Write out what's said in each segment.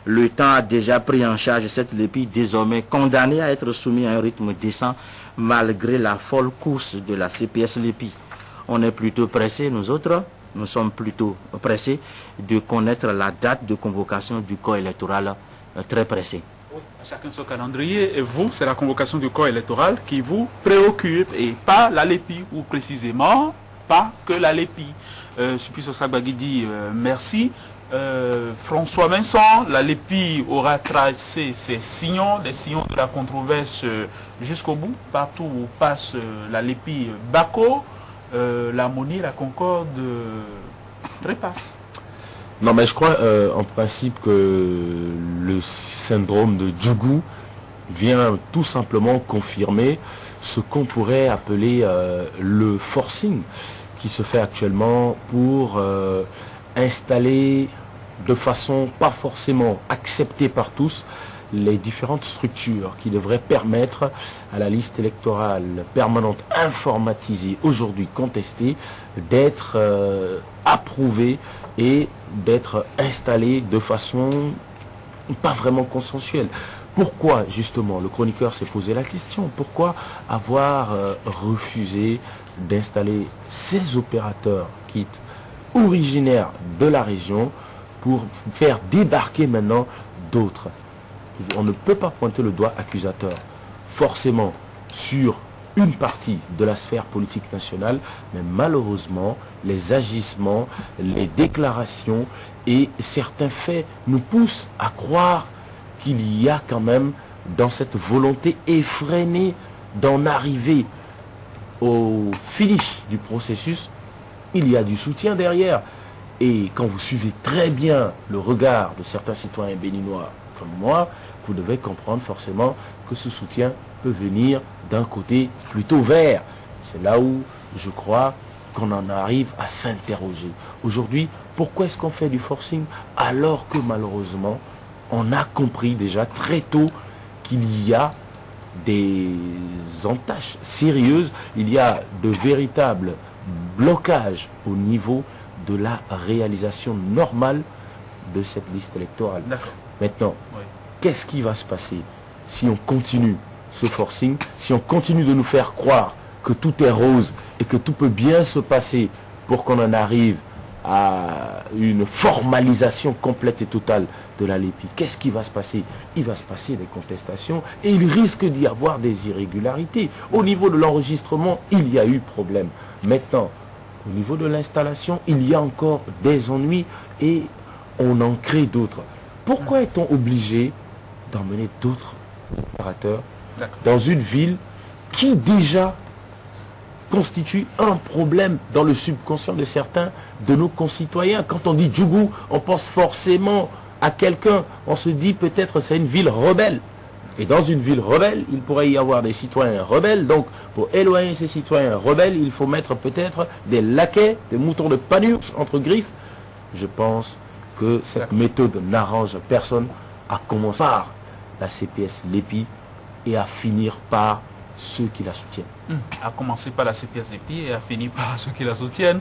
Le temps a déjà pris en charge cette lépie, désormais condamnée à être soumise à un rythme décent malgré la folle course de la CPS Lépi. On est plutôt pressé, nous autres, nous sommes plutôt pressés de connaître la date de convocation du corps électoral, très pressé. Chacun son calendrier, et vous, c'est la convocation du corps électoral qui vous préoccupe, et pas la Lépi, ou précisément, pas que la Lépi. Sulpice Osagbagui dit merci. François Vincent, la Lépi aura tracé ses sillons, les sillons de la controverse jusqu'au bout, partout où passe la Lépi Bako, l'harmonie, la concorde trépasse. Non, mais je crois en principe que le syndrome de Djougou vient tout simplement confirmer ce qu'on pourrait appeler le forcing qui se fait actuellement pour installer de façon pas forcément acceptée par tous les différentes structures qui devraient permettre à la liste électorale permanente informatisée, aujourd'hui contestée, d'être approuvée et d'être installée de façon pas vraiment consensuelle. Pourquoi justement, le chroniqueur s'est posé la question, pourquoi avoir refusé d'installer ces opérateurs kits originaires de la région pour faire débarquer maintenant d'autres? On ne peut pas pointer le doigt accusateur forcément sur une partie de la sphère politique nationale, mais malheureusement, les agissements, les déclarations et certains faits nous poussent à croire qu'il y a quand même dans cette volonté effrénée d'en arriver au finish du processus, il y a du soutien derrière. Et quand vous suivez très bien le regard de certains citoyens béninois comme moi, vous devez comprendre forcément que ce soutien peut venir d'un côté plutôt vert. C'est là où je crois qu'on en arrive à s'interroger. Aujourd'hui, pourquoi est-ce qu'on fait du forcing alors que malheureusement, on a compris déjà très tôt qu'il y a des entaches sérieuses, il y a de véritables blocages au niveau de la réalisation normale de cette liste électorale. Maintenant, oui, qu'est-ce qui va se passer si on continue ce forcing, si on continue de nous faire croire que tout est rose et que tout peut bien se passer pour qu'on en arrive à une formalisation complète et totale de la Lépi? Qu'est-ce qui va se passer? Il va se passer des contestations et il risque d'y avoir des irrégularités. Au niveau de l'enregistrement, il y a eu problème. Maintenant, au niveau de l'installation, il y a encore des ennuis et on en crée d'autres. Pourquoi est-on obligé d'emmener d'autres opérateurs dans une ville qui déjà constitue un problème dans le subconscient de certains de nos concitoyens? Quand on dit Djougou, on pense forcément à quelqu'un. On se dit peut-être c'est une ville rebelle. Et dans une ville rebelle, il pourrait y avoir des citoyens rebelles. Donc, pour éloigner ces citoyens rebelles, il faut mettre peut-être des laquais, des moutons de panurge entre griffes. Je pense que cette méthode n'arrange personne, à commencer par la CPS Lépi et à finir par ceux qui la soutiennent. À commencer par la CPS Lépi et à finir par ceux qui la soutiennent.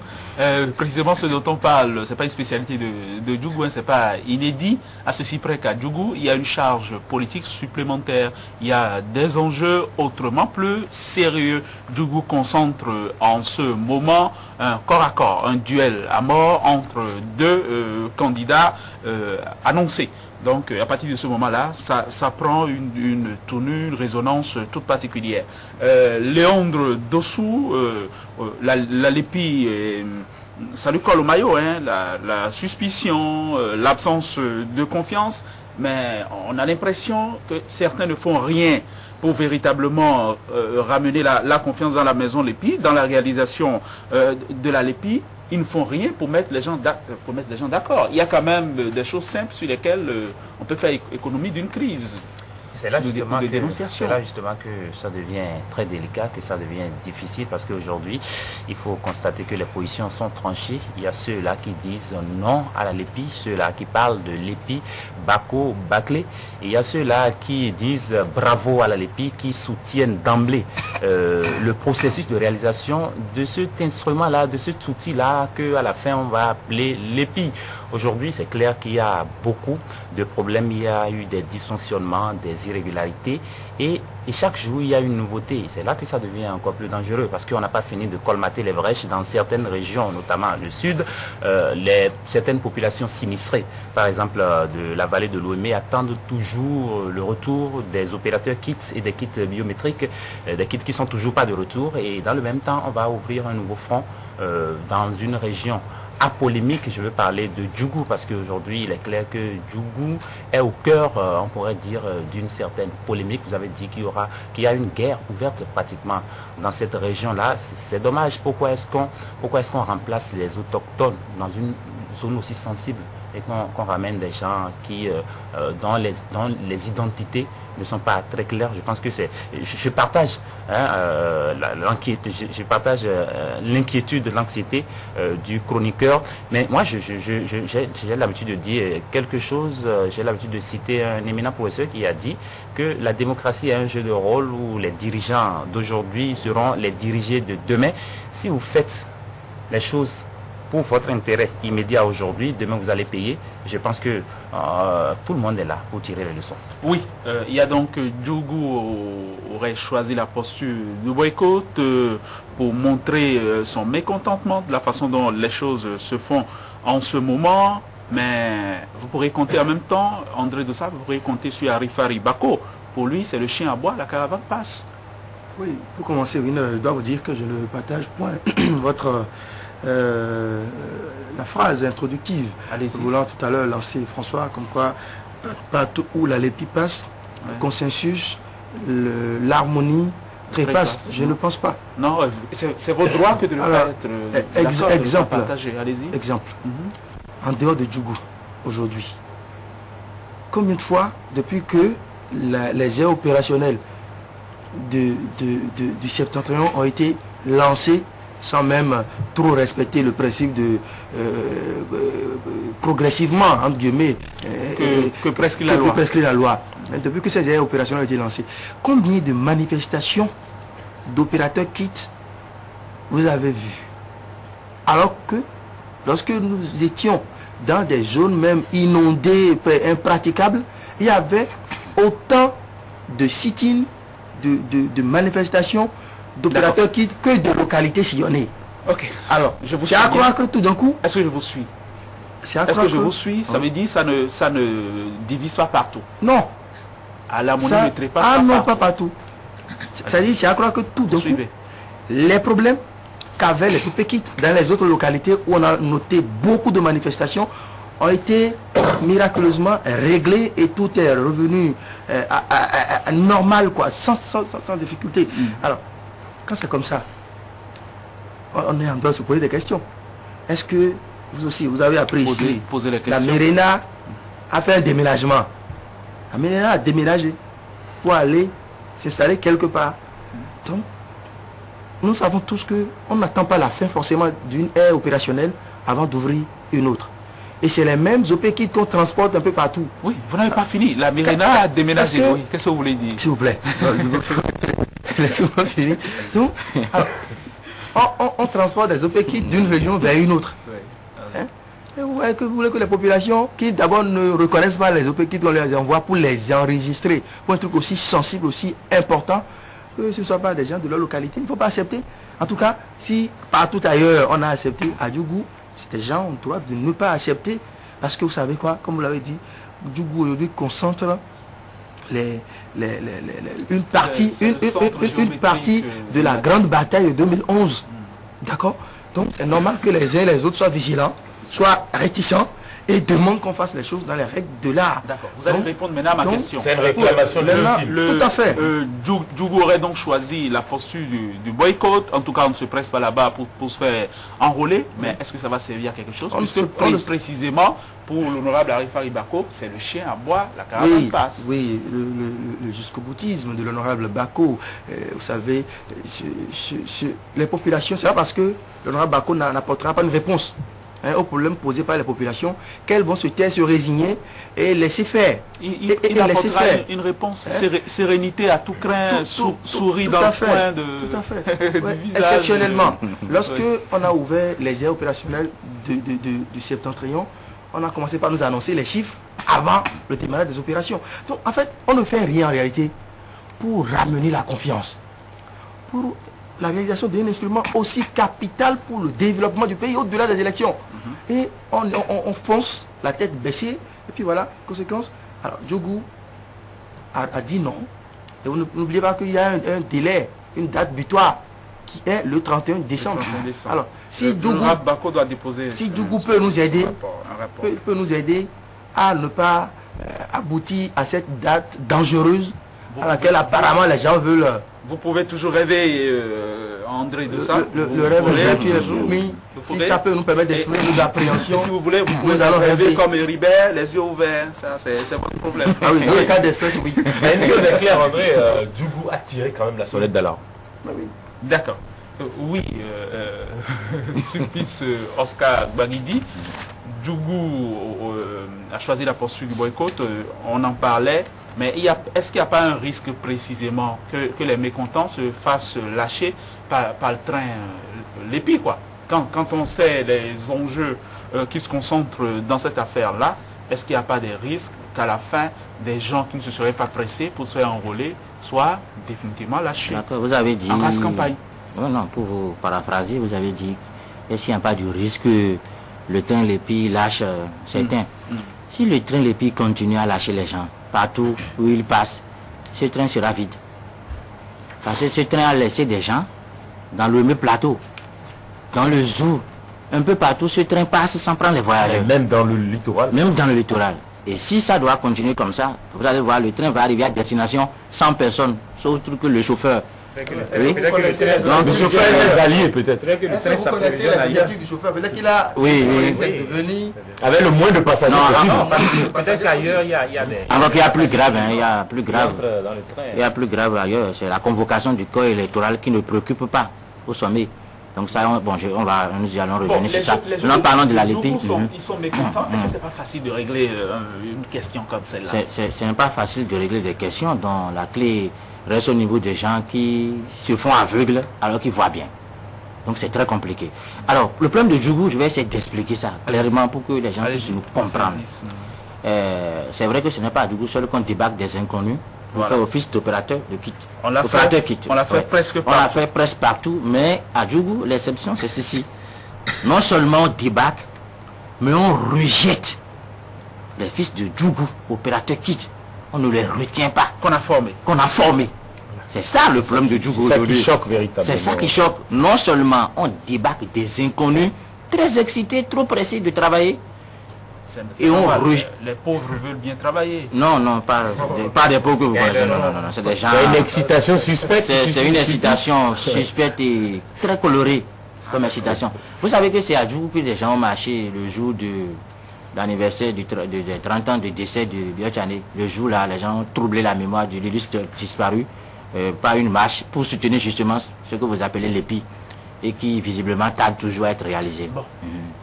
Précisément ce dont on parle, ce n'est pas une spécialité de Djougou, hein, ce n'est pas inédit. À ceci près qu'à Djougou, il y a une charge politique supplémentaire. Il y a des enjeux autrement plus sérieux. Djougou concentre en ce moment un corps à corps, un duel à mort entre deux candidats annoncés. Donc, à partir de ce moment-là, ça prend une tournure, une résonance toute particulière. Léandre Dossou, la Lépi, ça lui colle au maillot, hein, la suspicion, l'absence de confiance, mais on a l'impression que certains ne font rien pour véritablement ramener la confiance dans la maison Lépi, dans la réalisation de la Lépi. Ils ne font rien pour mettre les gens d'accord. Il y a quand même des choses simples sur lesquelles on peut faire économie d'une crise. C'est là, justement que ça devient très délicat, que ça devient difficile, parce qu'aujourd'hui, il faut constater que les positions sont tranchées. Il y a ceux-là qui disent non à la Lépi, ceux-là qui parlent de Lépi Bako, Baclé. Et il y a ceux-là qui disent bravo à la LEPI, qui soutiennent d'emblée le processus de réalisation de cet instrument-là, de cet outil-là, qu'à la fin on va appeler LEPI. Aujourd'hui, c'est clair qu'il y a beaucoup de problèmes, il y a eu des dysfonctionnements, des irrégularités, et chaque jour, il y a une nouveauté. C'est là que ça devient encore plus dangereux, parce qu'on n'a pas fini de colmater les brèches dans certaines régions, notamment le sud. Certaines populations sinistrées, par exemple de la vallée de l'Ouémé, attendent toujours le retour des opérateurs kits et des kits biométriques, des kits qui ne sont toujours pas de retour. Et dans le même temps, on va ouvrir un nouveau front dans une région polémique. Je veux parler de Djougou, parce qu'aujourd'hui il est clair que Djougou est au cœur, on pourrait dire, d'une certaine polémique. Vous avez dit qu'il y a une guerre ouverte pratiquement dans cette région-là. C'est dommage. Pourquoi est-ce qu'on remplace les autochtones dans une zone aussi sensible et qu'on ramène des gens qui, dont les identités ne sont pas très claires? Je pense que c'est... Je partage l'inquiétude, l'anxiété du chroniqueur. Mais moi, j'ai l'habitude de dire quelque chose. J'ai l'habitude de citer un éminent professeur qui a dit que la démocratie est un jeu de rôle où les dirigeants d'aujourd'hui seront les dirigés de demain. Si vous faites les choses pour votre intérêt immédiat aujourd'hui, demain vous allez payer. Je pense que tout le monde est là pour tirer les leçons. Oui, il y a donc Djougou aurait choisi la posture du boycott pour montrer son mécontentement de la façon dont les choses se font en ce moment. Mais vous pourrez compter en même temps, André Dossat, vous pourrez compter sur Arifari Bako. Pour lui, c'est le chien à bois, la caravane passe. Oui, pour commencer, je dois vous dire que je ne partage point votre... la phrase introductive voulant tout à l'heure lancer François, comme quoi partout où la LEPI passe, le consensus, l'harmonie trépasse. Je ne pense pas. Non, c'est votre droit que de ne pas être exemple, allez-y. Exemple. En dehors de Djougou, aujourd'hui, combien de fois, depuis que les aires opérationnelles du septentrion ont été lancées sans même trop respecter le principe de progressivement, entre guillemets, que prescrit la loi. Depuis que ces opérations ont été lancées, combien de manifestations d'opérateurs kits vous avez vu? Alors que lorsque nous étions dans des zones même inondées, impraticables, il y avait autant de sit-in, de manifestations d'opérateurs kits que de localités sillonnées. Ok. Alors, c'est à croire que tout d'un coup... Est-ce que je vous suis? Est-ce que je vous suis? Ça veut dire que ça ne divise pas partout? Non. À l'harmonie ne trépasse pas non, partout. pas partout. C'est-à-dire, c'est à croire que tout d'un coup, les problèmes qu'avaient les OPKIT dans les autres localités où on a noté beaucoup de manifestations ont été miraculeusement réglés et tout est revenu normal, quoi, sans difficulté. Alors, quand c'est comme ça, on est en train de se poser des questions. Est-ce que vous aussi, vous avez appris ici, la Mérina a fait un déménagement. La Mérina a déménagé pour aller s'installer quelque part. Donc, nous savons tous qu'on n'attend pas la fin forcément d'une aire opérationnelle avant d'ouvrir une autre. Et c'est les mêmes OPKIT qu'on transporte un peu partout. Oui, vous n'avez pas fini. La Mérina a déménagé. Oui. Qu'est-ce que vous voulez dire? S'il vous plaît. Donc, alors, on transporte des OPKIT d'une région vers une autre. Hein? Et vous voulez que les populations qui d'abord ne reconnaissent pas les OPKIT qu'on les envoie pour les enregistrer, pour un truc aussi sensible, aussi important, que ce ne soit pas des gens de leur localité, il ne faut pas accepter. En tout cas, si partout ailleurs on a accepté à Djougou, c'est des gens ont le droit de ne pas accepter, parce que vous savez quoi, comme vous l'avez dit, Djougou aujourd'hui concentre une partie de la grande bataille de 2011. D'accord? Donc c'est normal que les uns et les autres soient vigilants, soient réticents et demandent qu'on fasse les choses dans les règles de l'art. D'accord. Vous allez répondre maintenant à ma question. C'est une réclamation légitime. Tout à fait. Djougou aurait donc choisi la posture du boycott. En tout cas, on ne se presse pas là-bas pour se faire enrôler. Mais est-ce que ça va servir à quelque chose? Précisément, pour l'honorable Arifari Bako, c'est le chien à bois, la caravane passe. Oui, le jusqu'au-boutisme de l'honorable Bako. Vous savez, les populations, c'est pas parce que l'honorable Bako n'apportera pas une réponse aux problèmes posés par les populations, qu'elles vont se taire, se résigner et laisser faire. Il apportera une réponse, sérénité à tout craint, souris dans le coin de tout à fait. Ouais, exceptionnellement, lorsque on a ouvert les aires opérationnelles du septentrion, on a commencé par nous annoncer les chiffres avant le démarrage des opérations. Donc en fait, on ne fait rien en réalité pour ramener la confiance, pour la réalisation d'un instrument aussi capital pour le développement du pays au-delà des élections. Et on fonce la tête baissée, et puis voilà, conséquence. Alors, Djougou a dit non. Et n'oubliez pas qu'il y a un délai, une date butoir, qui est le 31 décembre. Alors, si Bako doit déposer, si Djougou peut nous aider, peut nous aider à ne pas aboutir à cette date dangereuse à laquelle apparemment les gens veulent. Vous pouvez toujours rêver, André, de ça. Le rêve est permis. Si ça peut nous permettre d'exprimer nos appréhensions. Si vous voulez, vous pouvez rêver comme Ribert, les yeux ouverts. Ça, c'est votre problème. Ah oui, dans le cas d'espèce, oui. Mais une chose est claire, André, Djougou a tiré quand même la sonnette d'alarme. Oui. D'accord. Oui, Sulpice Oscar Bagidi, Djougou a choisi la poursuite du boycott, on en parlait. Mais est-ce qu'il n'y a pas un risque précisément que les mécontents se fassent lâcher par le train l'épi, quoi? Quand on sait les enjeux qui se concentrent dans cette affaire-là, est-ce qu'il n'y a pas des risques qu'à la fin, des gens qui ne se seraient pas pressés pour se faire enrôler soient définitivement lâchés? Vous avez dit... En race campagne. Non, pour vous paraphraser, vous avez dit, est-ce qu'il n'y a pas du risque que le train l'épi lâche certains? Si le train l'épi continue à lâcher les gens, partout où il passe, ce train sera vide. Parce que ce train a laissé des gens dans le même plateau, dans le zoo, un peu partout, ce train passe sans prendre les voyageurs. Même dans le littoral. Même dans le littoral. Et si ça doit continuer comme ça, vous allez voir, le train va arriver à destination sans personne, sauf que le chauffeur. Oui. Donc, le chauffeur est les alliés peut-être. Est-ce que vous connaissez la signature du chauffeur? Peut-être qu'il a devenu... Avec le moins de passagers possible. Peut-être qu'ailleurs, il y a des... Alors qu'il y a plus grave, il y a plus grave. Il y a plus grave ailleurs, c'est la convocation du corps électoral qui ne préoccupe pas au sommet. Donc ça, nous allons revenir sur ça. Nous en parlons de la LEPI. Ils sont mécontents. Est-ce que c'est pas facile de régler une question comme celle-là? Ce n'est pas facile de régler des questions dont la clé reste au niveau des gens qui se font aveugles alors qu'ils voient bien. Donc c'est très compliqué. Alors, le problème de Djougou, je vais essayer d'expliquer ça clairement pour que les gens puissent nous comprendre. C'est vrai que ce n'est pas à Djougou seul qu'on débarque des inconnus. On fait office d'opérateur de kit. On l'a fait presque partout. On l'a fait presque partout, mais à Djougou, l'exception c'est ceci. Non seulement on débarque, mais on rejette les fils de Djougou, opérateur kit. On ne les retient pas. Qu'on a formé. C'est ça le problème de Djougou. C'est ça qui choque véritablement. C'est ça qui choque. Non seulement on débarque des inconnus, très excités, trop pressés de travailler, et on les pauvres veulent bien travailler. Non, pas des pauvres que vous connaissez. Non, c'est des gens... C'est une excitation suspecte. C'est une excitation suspecte et très colorée comme excitation. Vous savez que c'est à Djougou que les gens ont marché le jour de l'anniversaire des 30 ans de décès de Biotchane. Le jour là, les gens ont troublé la mémoire de l'illustre disparu par une marche pour soutenir justement ce que vous appelez l'épi et qui visiblement tarde toujours à être réalisé. Bon.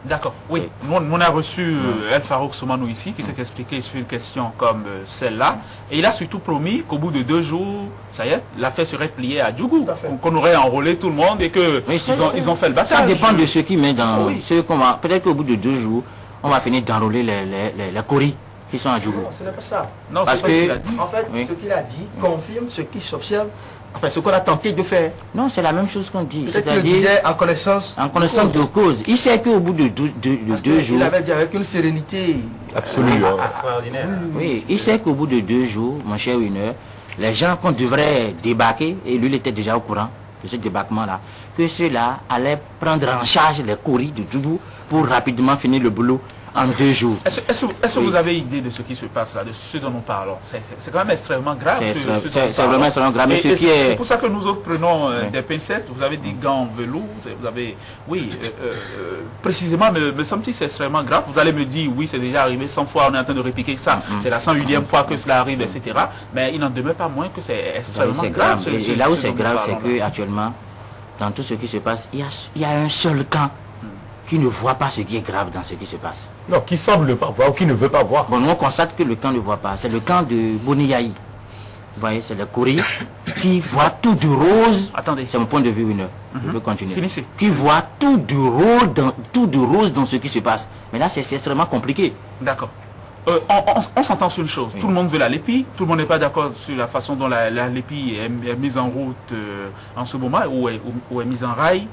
D'accord, oui. On a reçu El Farouk Soumanou ici qui s'est expliqué sur une question comme celle-là. Et il a surtout promis qu'au bout de 2 jours, ça y est, l'affaire serait pliée à Djougou. Qu'on aurait enrôlé tout le monde et qu'ils ont fait le battage. Ça dépend de ce qui met dans... Peut-être qu'au bout de 2 jours, on va finir d'enrôler les coris qui sont à Djougou. Non, ce n'est pas ça. Non, parce que, en fait, ce qu'il a dit confirme ce qui s'observe, enfin ce qu'on a tenté de faire. Non, c'est la même chose qu'on dit. Peut-être qu'il disait en connaissance de cause. Il sait qu'au bout de 2 jours... Il avait dit avec une sérénité absolue. Extraordinaire. Oui, il sait qu'au bout de 2 jours, mon cher Winner, les gens qu'on devrait débarquer, et lui il était déjà au courant de ce débarquement-là, que ceux-là allaient prendre en charge les courriers de Djougou pour rapidement finir le boulot en 2 jours. Est-ce que vous avez idée de ce qui se passe là, de ce dont nous parlons? C'est quand même extrêmement grave. C'est vraiment extrêmement grave. Mais c'est pour ça que nous autres prenons des pincettes. Vous avez des gants en velours. Vous avez, oui, précisément, me semble-t-il, c'est extrêmement grave. Vous allez me dire, oui, c'est déjà arrivé 100 fois, on est en train de répliquer ça. C'est la 101e fois que cela arrive, etc. Mais il n'en demeure pas moins que c'est extrêmement grave. Et là où c'est grave, c'est qu'actuellement, dans tout ce qui se passe, il y a un seul camp qui ne voit pas ce qui est grave dans ce qui se passe. Non, qui semble ne pas voir ou qui ne veut pas voir. Bon, nous on constate que le camp ne voit pas. C'est le camp de Boniaï. Vous voyez, c'est le Corée qui voit tout du rose. Attendez. C'est mon point de vue, Winner. Je veux continuer. Finissez. Qui voit tout du rose dans ce qui se passe. Mais là, c'est extrêmement compliqué. D'accord. On s'entend sur une chose. Oui. Tout le monde veut la LEPI. Tout le monde n'est pas d'accord sur la façon dont la LEPI est mise en route en ce moment ou est mise en rail.